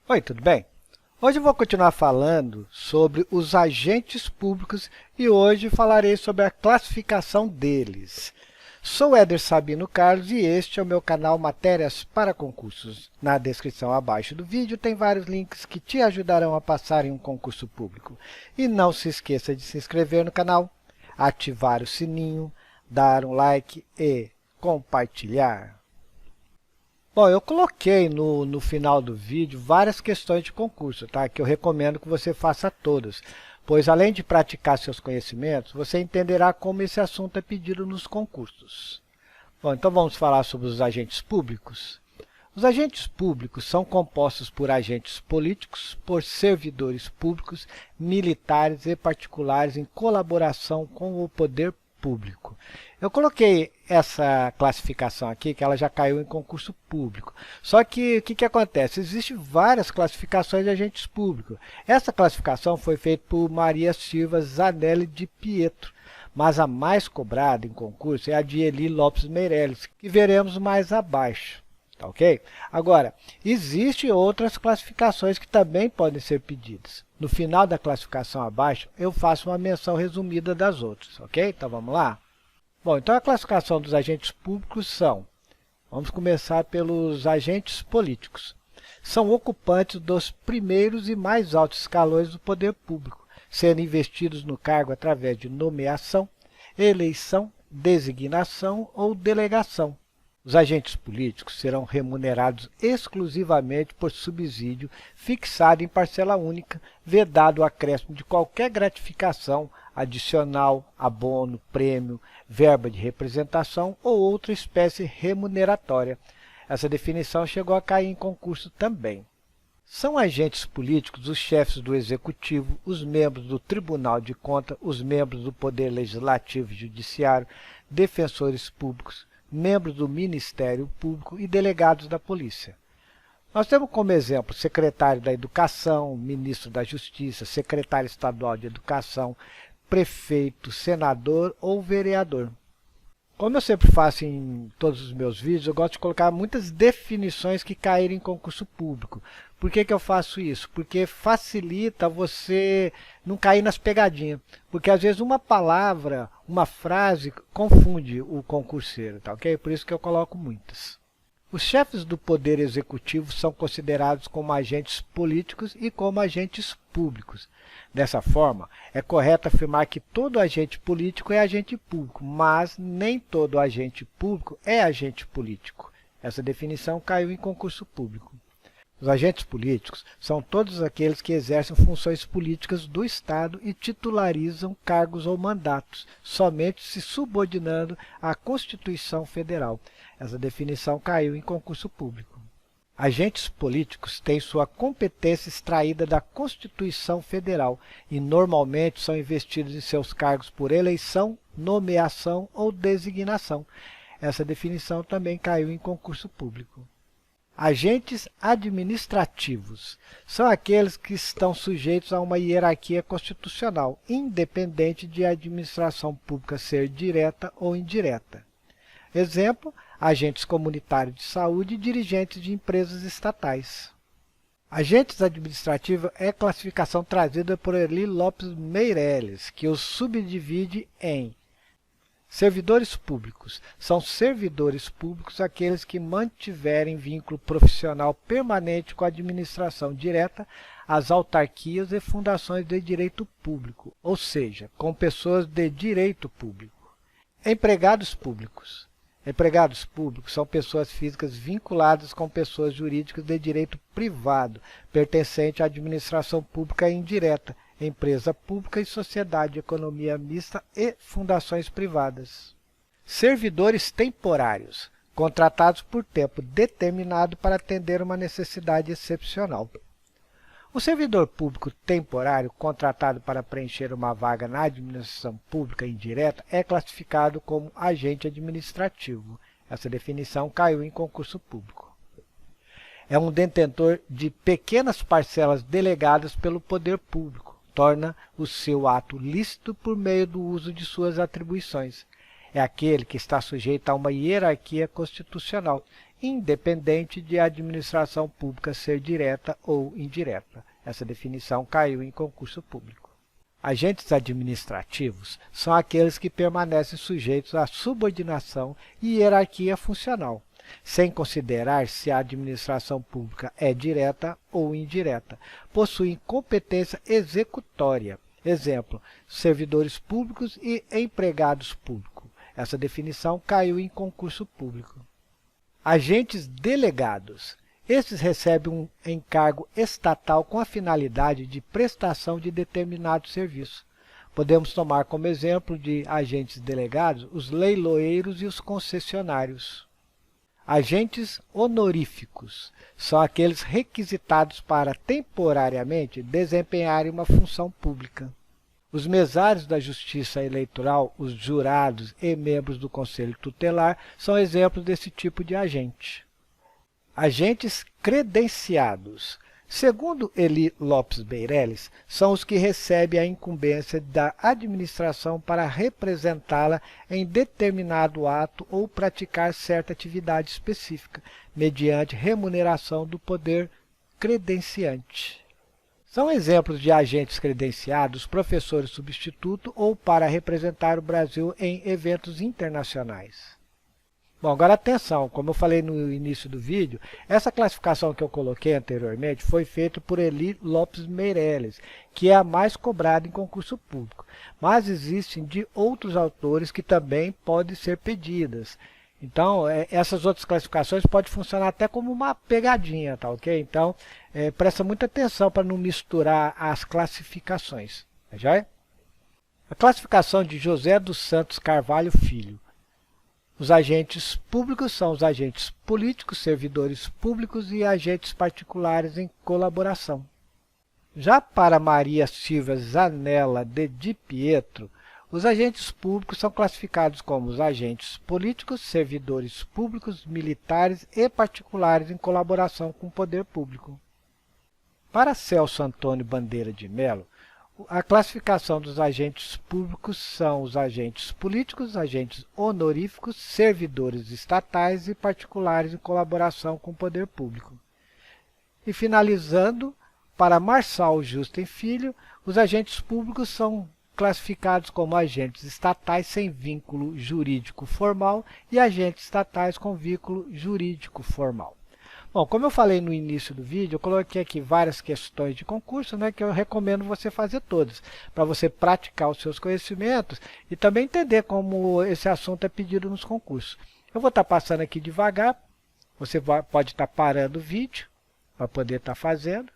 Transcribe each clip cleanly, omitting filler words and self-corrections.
Oi, tudo bem? Hoje eu vou continuar falando sobre os agentes públicos e hoje falarei sobre a classificação deles. Sou Éder Sabino Carlos e este é o meu canal Matérias para Concursos. Na descrição abaixo do vídeo tem vários links que te ajudarão a passar em um concurso público. E não se esqueça de se inscrever no canal, ativar o sininho, dar um like e compartilhar. Bom, eu coloquei no final do vídeo várias questões de concurso, tá? Que eu recomendo que você faça todas, pois além de praticar seus conhecimentos, você entenderá como esse assunto é pedido nos concursos. Bom, então vamos falar sobre os agentes públicos. Os agentes públicos são compostos por agentes políticos, por servidores públicos, militares e particulares em colaboração com o poder público. Eu coloquei essa classificação aqui, que ela já caiu em concurso público. Só que o que acontece? Existem várias classificações de agentes públicos. Essa classificação foi feita por Maria Silva Zanelli de Pietro, mas a mais cobrada em concurso é a de Eli Lopes Meirelles, que veremos mais abaixo. Tá ok? Agora, existem outras classificações que também podem ser pedidas. No final da classificação abaixo, eu faço uma menção resumida das outras, ok? Então vamos lá? Bom, então a classificação dos agentes públicos são, vamos começar pelos agentes políticos. São ocupantes dos primeiros e mais altos escalões do poder público, sendo investidos no cargo através de nomeação, eleição, designação ou delegação. Os agentes políticos serão remunerados exclusivamente por subsídio fixado em parcela única, vedado o acréscimo de qualquer gratificação adicional, abono, prêmio, verba de representação ou outra espécie remuneratória. Essa definição chegou a cair em concurso também. São agentes políticos os chefes do Executivo, os membros do Tribunal de Contas, os membros do Poder Legislativo e Judiciário, defensores públicos, membros do Ministério Público e delegados da Polícia. Nós temos como exemplo o secretário da Educação, ministro da Justiça, secretário estadual de Educação, prefeito, senador ou vereador. Como eu sempre faço em todos os meus vídeos, eu gosto de colocar muitas definições que caírem em concurso público. Por que eu faço isso? Porque facilita você não cair nas pegadinhas. Porque às vezes uma palavra, uma frase confunde o concurseiro, tá ok? Por isso que eu coloco muitas. Os chefes do Poder Executivo são considerados como agentes políticos e como agentes públicos. Dessa forma, é correto afirmar que todo agente político é agente público, mas nem todo agente público é agente político. Essa definição caiu em concurso público. Os agentes políticos são todos aqueles que exercem funções políticas do Estado e titularizam cargos ou mandatos, somente se subordinando à Constituição Federal. Essa definição caiu em concurso público. Agentes políticos têm sua competência extraída da Constituição Federal e normalmente são investidos em seus cargos por eleição, nomeação ou designação. Essa definição também caiu em concurso público. Agentes administrativos são aqueles que estão sujeitos a uma hierarquia constitucional, independente de a administração pública ser direta ou indireta. Exemplo, agentes comunitários de saúde e dirigentes de empresas estatais. Agentes administrativos é a classificação trazida por Eli Lopes Meirelles, que os subdivide em servidores públicos. São servidores públicos aqueles que mantiverem vínculo profissional permanente com a administração direta, as autarquias e fundações de direito público, ou seja, com pessoas de direito público. Empregados públicos. Empregados públicos são pessoas físicas vinculadas com pessoas jurídicas de direito privado, pertencente à administração pública indireta, empresa pública e sociedade de economia mista e fundações privadas. Servidores temporários, contratados por tempo determinado para atender uma necessidade excepcional. O servidor público temporário contratado para preencher uma vaga na administração pública indireta é classificado como agente administrativo. Essa definição caiu em concurso público. É um detentor de pequenas parcelas delegadas pelo poder público. Torna o seu ato lícito por meio do uso de suas atribuições. É aquele que está sujeito a uma hierarquia constitucional, independente de a administração pública ser direta ou indireta. Essa definição caiu em concurso público. Agentes administrativos são aqueles que permanecem sujeitos à subordinação e hierarquia funcional, sem considerar se a administração pública é direta ou indireta. Possuem competência executória. Exemplo, servidores públicos e empregados públicos. Essa definição caiu em concurso público. Agentes delegados. Estes recebem um encargo estatal com a finalidade de prestação de determinado serviço. Podemos tomar como exemplo de agentes delegados os leiloeiros e os concessionários. Agentes honoríficos são aqueles requisitados para temporariamente desempenharem uma função pública. Os mesários da Justiça Eleitoral, os jurados e membros do Conselho Tutelar são exemplos desse tipo de agente. Agentes credenciados. Segundo Eli Lopes Beireles, são os que recebem a incumbência da administração para representá-la em determinado ato ou praticar certa atividade específica, mediante remuneração do poder credenciante. São exemplos de agentes credenciados, professores substituto ou para representar o Brasil em eventos internacionais. Bom, agora atenção, como eu falei no início do vídeo, essa classificação que eu coloquei anteriormente foi feita por Eli Lopes Beireles, que é a mais cobrada em concurso público. Mas existem de outros autores que também podem ser pedidas. Então, essas outras classificações podem funcionar até como uma pegadinha, tá ok? Então, presta muita atenção para não misturar as classificações, tá joia? A classificação de José dos Santos Carvalho Filho. Os agentes públicos são os agentes políticos, servidores públicos e agentes particulares em colaboração. Já para Maria Silvia Zanella de Di Pietro, os agentes públicos são classificados como os agentes políticos, servidores públicos, militares e particulares em colaboração com o poder público. Para Celso Antônio Bandeira de Mello, a classificação dos agentes públicos são os agentes políticos, agentes honoríficos, servidores estatais e particulares em colaboração com o poder público. E finalizando, para Marçal Justen Filho, os agentes públicos são classificados como agentes estatais sem vínculo jurídico formal e agentes estatais com vínculo jurídico formal. Bom, como eu falei no início do vídeo, eu coloquei aqui várias questões de concurso, né, que eu recomendo você fazer todas, para você praticar os seus conhecimentos e também entender como esse assunto é pedido nos concursos. Eu vou estar passando aqui devagar, você pode estar parando o vídeo para poder estar fazendo.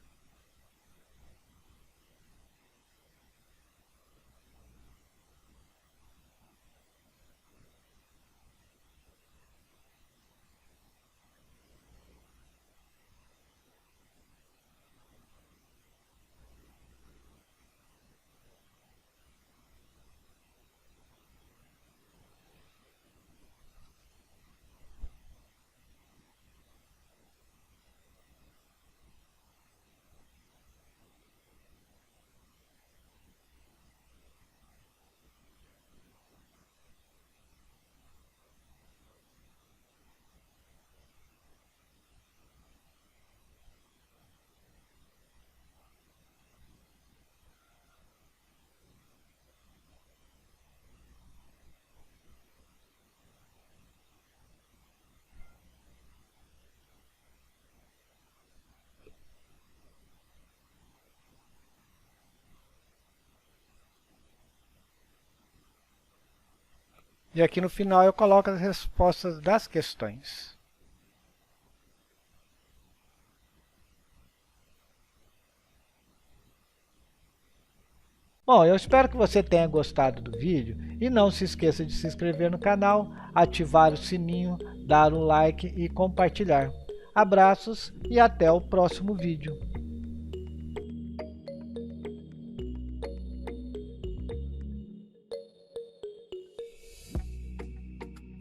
E aqui no final eu coloco as respostas das questões. Bom, eu espero que você tenha gostado do vídeo e não se esqueça de se inscrever no canal, ativar o sininho, dar um like e compartilhar. Abraços e até o próximo vídeo.